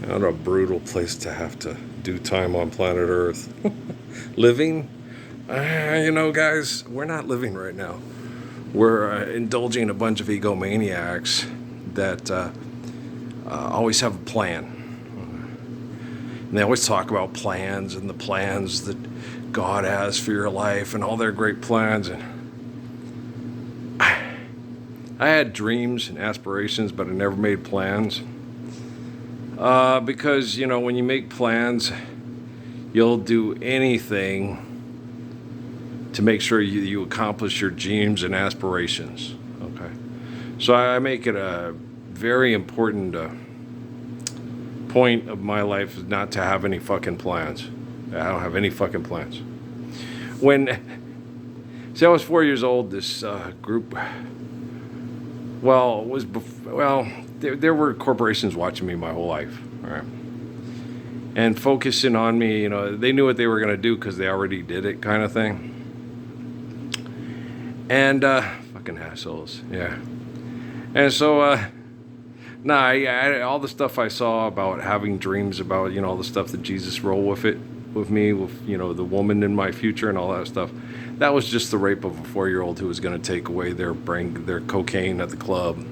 What a brutal place to have to do time on planet Earth. Living? Guys, we're not living right now. We're indulging a bunch of egomaniacs that always have a plan. And they always talk about plans and the plans that God has for your life and all their great plans. And I had dreams and aspirations, but I never made plans. Because, when you make plans, you'll do anything to make sure you accomplish your dreams and aspirations. Okay. So I make it a very important point of my life is not to have any fucking plans. I don't have any fucking plans. I was 4 years old, this group, there were corporations watching me my whole life, all right? And focusing on me, they knew what they were going to do because they already did it kind of thing. And, fucking assholes, yeah. And so, all the stuff I saw about having dreams about, all the stuff that Jesus rolled with me, the woman in my future and all that stuff, that was just the rape of a 4-year-old who was going to take away their cocaine at the club.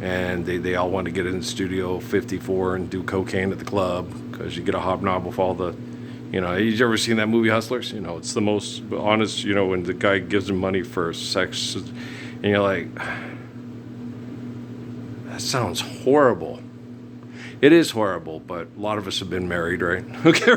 And they all want to get in Studio 54 and do cocaine at the club because you get a hobnob with all the, you ever seen that movie Hustlers? It's the most honest, when the guy gives them money for sex and you're like, that sounds horrible. It is horrible, but a lot of us have been married, right? Okay,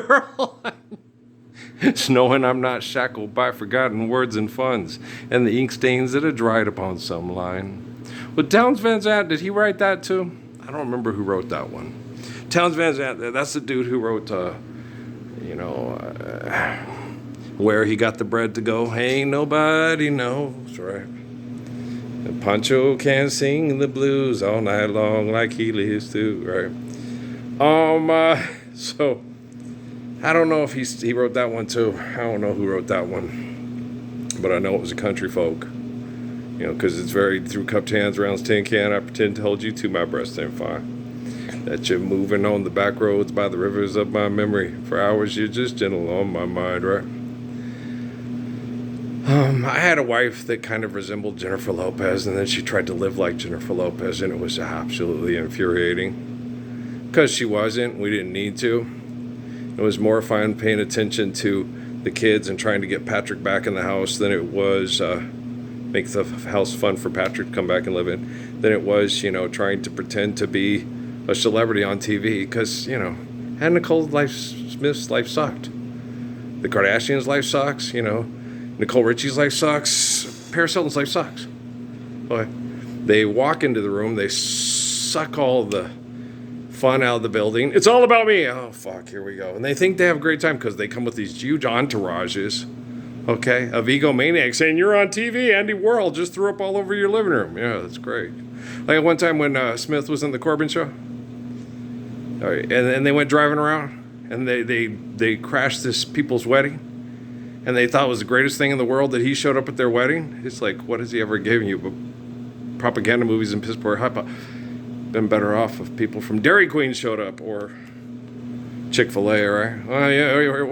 it's knowing I'm not shackled by forgotten words and funds and the ink stains that are dried upon some line. But Townes Van Zandt, did he write that too? I don't remember who wrote that one. Townes Van Zandt, that's the dude who wrote, Where He Got the Bread to Go. Ain't nobody knows, right? And Pancho can sing the blues all night long like he lives too, right? So I don't know if he wrote that one too. I don't know who wrote that one, but I know it was a country folk. Because it's very through cupped hands, rounds, tin can. I pretend to hold you to my breast and fine. That you're moving on the back roads by the rivers of my memory. For hours you're just gentle on my mind, right? I had a wife that kind of resembled Jennifer Lopez, and then she tried to live like Jennifer Lopez, and it was absolutely infuriating. Because she wasn't, we didn't need to. It was more fun paying attention to the kids and trying to get Patrick back in the house than it was make the house fun for Patrick to come back and live in, than it was, trying to pretend to be a celebrity on TV. Because, and Nicole Smith's life sucked. The Kardashians' life sucks, Nicole Richie's life sucks. Paris Hilton's life sucks. Okay. They walk into the room, they suck all the fun out of the building. It's all about me. Oh, fuck, here we go. And they think they have a great time because they come with these huge entourages, okay, of egomaniacs saying, you're on TV, Andy Warhol just threw up all over your living room. Yeah, that's great. Like one time when Smith was in the Corbin show, all right, and they went driving around, and they crashed this people's wedding, and they thought it was the greatest thing in the world that he showed up at their wedding. It's like, what has he ever given you but propaganda movies and piss poor hype? Been better off if people from Dairy Queen showed up, or Chick-fil-A, right? Oh, yeah, or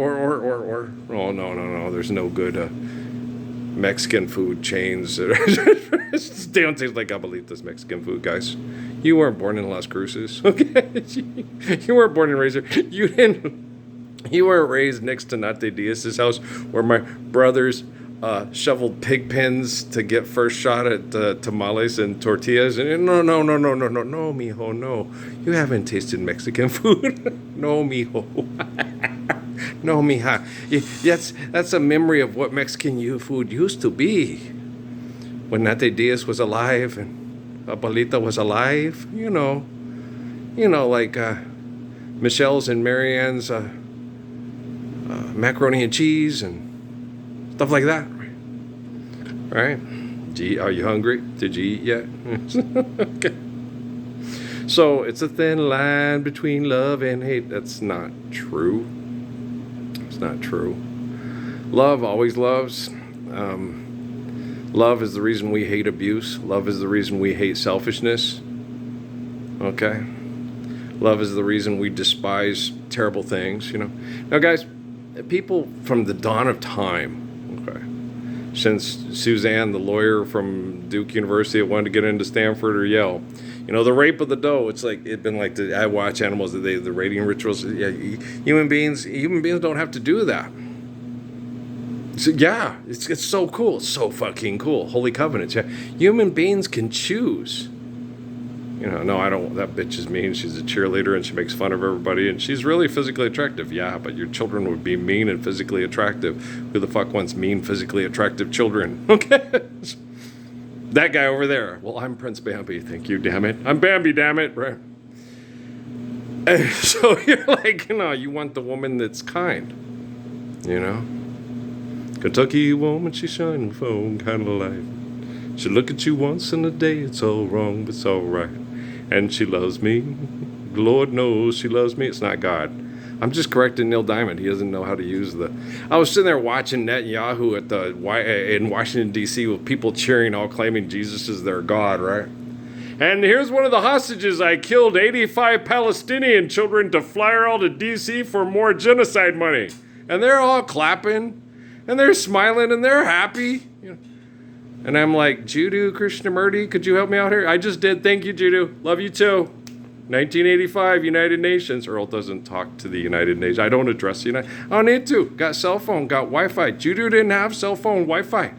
oh, no. There's no good Mexican food chains. They don't taste like abuelitas Mexican food, guys. You weren't born in Las Cruces, okay? You weren't born in Razor. You weren't raised next to Nate Diaz's house where my brothers shoveled pig pens to get first shot at tamales and tortillas. And no, mijo, no. You haven't tasted Mexican food. No, mijo. No, mija. That's a memory of what Mexican food used to be. When Nate Diaz was alive and Abuelita was alive, like Michelle's and Marianne's macaroni and cheese and stuff like that, right? Gee, are you hungry? Did you eat yet? Okay. So it's a thin line between love and hate. That's not true. It's not true. Love always loves. Love is the reason we hate abuse. Love is the reason we hate selfishness. Okay? Love is the reason we despise terrible things, you know. Now, guys, people from the dawn of time, okay, since Suzanne, the lawyer from Duke University that wanted to get into Stanford or Yale, you know, the rape of the doe, it's like, it's been like, I watch animals, the rating rituals, yeah, human beings don't have to do that. So, yeah, it's so cool. It's so fucking cool. Holy covenants. Yeah. Human beings can choose. You know, no, I don't. That bitch is mean. She's a cheerleader and she makes fun of everybody. And she's really physically attractive. Yeah, but your children would be mean and physically attractive. Who the fuck wants mean, physically attractive children? Okay. That guy over there. Well, I'm Prince Bambi. Thank you, damn it. I'm Bambi, damn it. Right. And so you're like, you know, you want the woman that's kind. You know? Kentucky woman, she shining phone kind of light. She look at you once in a day, it's all wrong, but it's all right. And she loves me. Lord knows she loves me. It's not God. I'm just correcting Neil Diamond. He doesn't know how to use the... I was sitting there watching Netanyahu in Washington, D.C. with people cheering, all claiming Jesus is their God, right? And here's one of the hostages. I killed 85 Palestinian children to fly her all to D.C. for more genocide money. And they're all clapping. And they're smiling and they're happy. You know. And I'm like, Judu Krishnamurti, could you help me out here? I just did. Thank you, Judu. Love you too. 1985, United Nations. Earl doesn't talk to the United Nations. I don't address the United. I don't need to. Got cell phone, got Wi-Fi. Judu didn't have cell phone, Wi-Fi.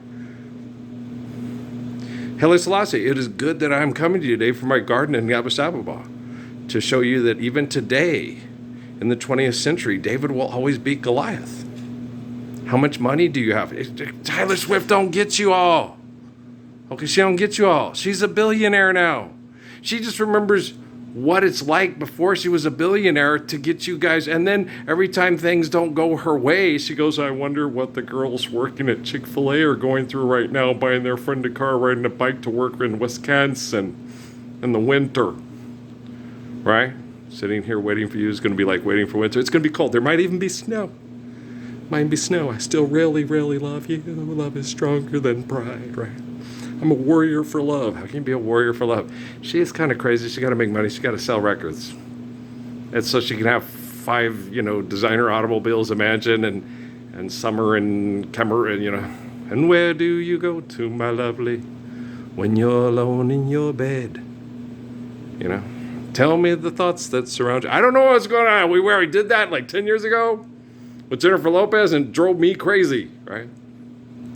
Haile Selassie, it is good that I'm coming to you today from my garden in Addis Ababa to show you that even today, in the 20th century, David will always beat Goliath. How much money do you have? Taylor Swift don't get you all. Okay, she don't get you all. She's a billionaire now. She just remembers what it's like before she was a billionaire to get you guys. And then every time things don't go her way, she goes, I wonder what the girls working at Chick-fil-A are going through right now, buying their friend a car, riding a bike to work in Wisconsin in the winter. Right? Sitting here waiting for you is going to be like waiting for winter. It's going to be cold. There might even be snow. Might be snow. I still really, really love you. Love is stronger than pride, right? I'm a warrior for love. How can you be a warrior for love? She is kind of crazy. She got to make money. She got to sell records. And so she can have 5, designer automobiles, Imagine, and Summer and Cameron, And where do you go to, my lovely, when you're alone in your bed? Tell me the thoughts that surround you. I don't know what's going on. We did that like 10 years ago with Jennifer Lopez and drove me crazy, right?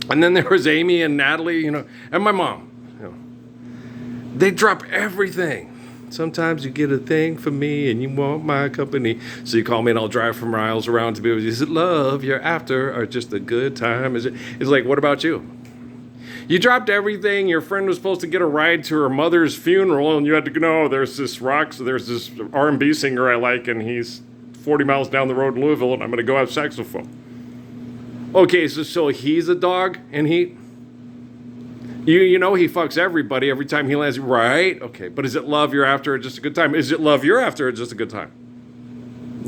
And then there was Amy and Natalie, and my mom. They drop everything. Sometimes you get a thing for me and you want my company. So you call me and I'll drive for miles around to be with you. Is it love you're after or just a good time? It's like, what about you? You dropped everything. Your friend was supposed to get a ride to her mother's funeral and you had to go, there's this R&B singer I like and he's 40 miles down the road in Louisville and I'm going to go have saxophone. Okay, so he's a dog and he fucks everybody every time he lands, right? Okay, but is it love you're after or just a good time? Is it love you're after or just a good time?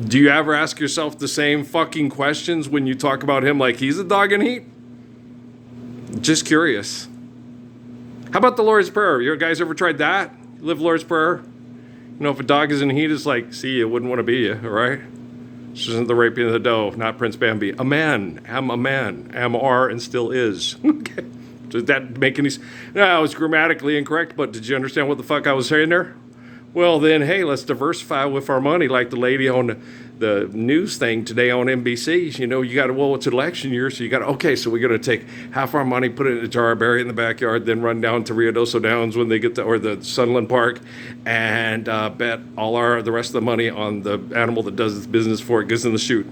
Do you ever ask yourself the same fucking questions when you talk about him like he's a dog in heat? Just curious. How about the Lord's Prayer? You guys ever tried that? You live Lord's Prayer? If a dog is in heat, it's like, see, you wouldn't want to be you, all right? This isn't the raping of the doe, not Prince Bambi. A man, am a man, am are and still is. Okay. Does that make any sense? No, I was grammatically incorrect, but did you understand what the fuck I was saying there? Well, then, hey, let's diversify with our money like the lady on the news thing today on NBC. You got to, it's election year, so you got to, okay, so we're going to take half our money, put it in a jar, bury it in the backyard, then run down to Ruidoso Downs when they get to, or the Sunland Park, and bet the rest of the money on the animal that does its business before it gets in the chute.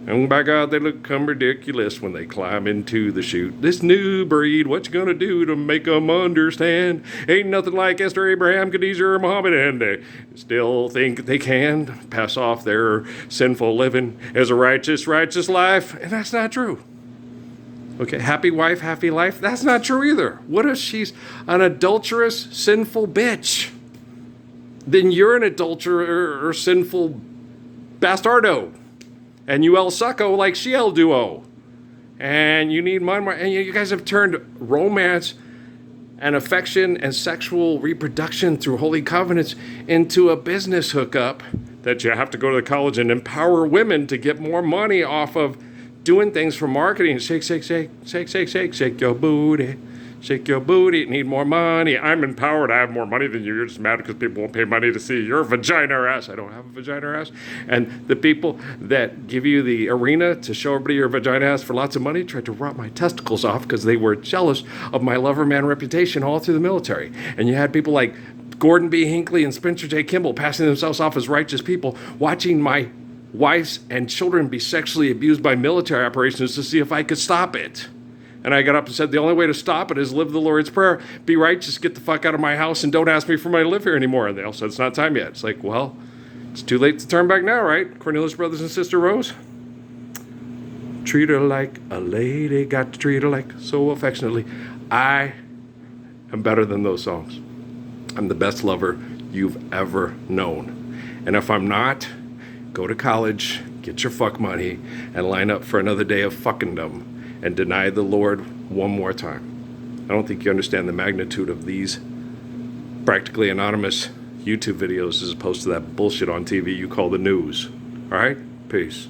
And by God, they look ridiculous when they climb into the chute. This new breed, what you gonna do to make them understand? Ain't nothing like Esther, Abraham, Khadijah, or Muhammad, and they still think they can pass off their sinful living as a righteous life, and that's not true. Okay, happy wife, happy life, that's not true either. What if she's an adulterous, sinful bitch? Then you're an adulterer or sinful bastardo. And you el sucko like she el duo. And you need money. And you guys have turned romance and affection and sexual reproduction through holy covenants into a business hookup that you have to go to college and empower women to get more money off of doing things for marketing. Shake, shake, shake, shake, shake, shake, shake your booty. Shake your booty, need more money. I'm empowered. I have more money than you. You're just mad because people won't pay money to see your vagina or ass. I don't have a vagina or ass. And the people that give you the arena to show everybody your vagina ass for lots of money tried to rot my testicles off because they were jealous of my lover man reputation all through the military. And you had people like Gordon B. Hinckley and Spencer J. Kimball passing themselves off as righteous people, watching my wives and children be sexually abused by military operations to see if I could stop it. And I got up and said, the only way to stop it is live the Lord's Prayer, be righteous, get the fuck out of my house, and don't ask me for money to live here anymore. And they all said, it's not time yet. It's like, well, it's too late to turn back now, right? Cornelius Brothers and Sister Rose? Treat her like a lady, got to treat her like so affectionately. I am better than those songs. I'm the best lover you've ever known. And if I'm not, go to college, get your fuck money, and line up for another day of fuckingdom. And deny the Lord one more time. I don't think you understand the magnitude of these practically anonymous YouTube videos as opposed to that bullshit on TV you call the news. All right? Peace.